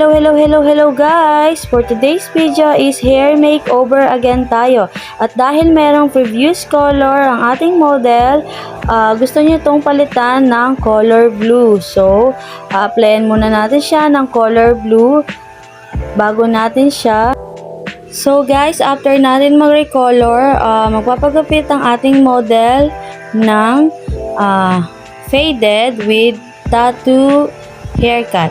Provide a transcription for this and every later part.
Hello guys! For today's video is hair makeover again tayo. At dahil merong previous color ang ating model, gusto niyo itong palitan ng color blue. So, applyan muna natin siya ng color blue bago natin siya. So guys, after natin mag-recolor, magpapagupit ang ating model ng faded with tattoo haircut.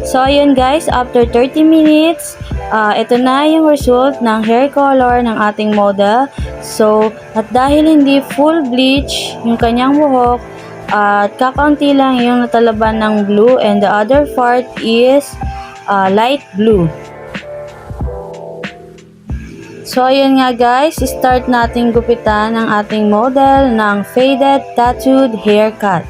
So, ayun guys, after 30 minutes, ito na yung result ng hair color ng ating model. So, at dahil hindi full bleach yung kanyang buhok, at kakaunti lang yung natalaban ng blue and the other part is light blue. So, ayun nga guys, start nating gupitan ng ating model ng faded tattooed haircut.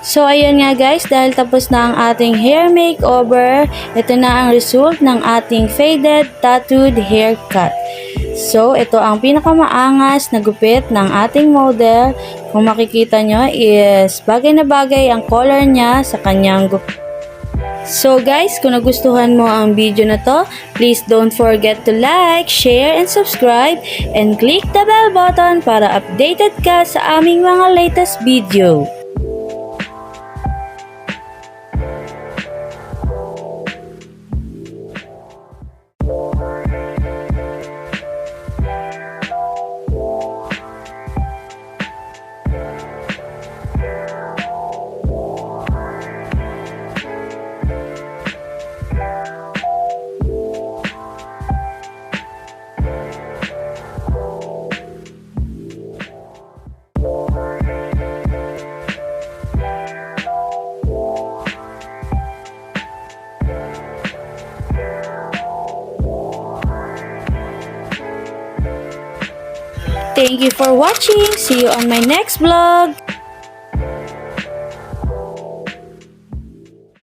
So, ayun nga guys, dahil tapos na ang ating hair makeover, ito na ang result ng ating faded tattooed haircut. So, ito ang pinakamaangas na gupit ng ating model. Kung makikita nyo is bagay na bagay ang color niya sa kanyang gupit. So guys, kung nagustuhan mo ang video na to, please don't forget to like, share, and subscribe, and click the bell button para updated ka sa aming mga latest video. Thank you for watching. See you on my next vlog.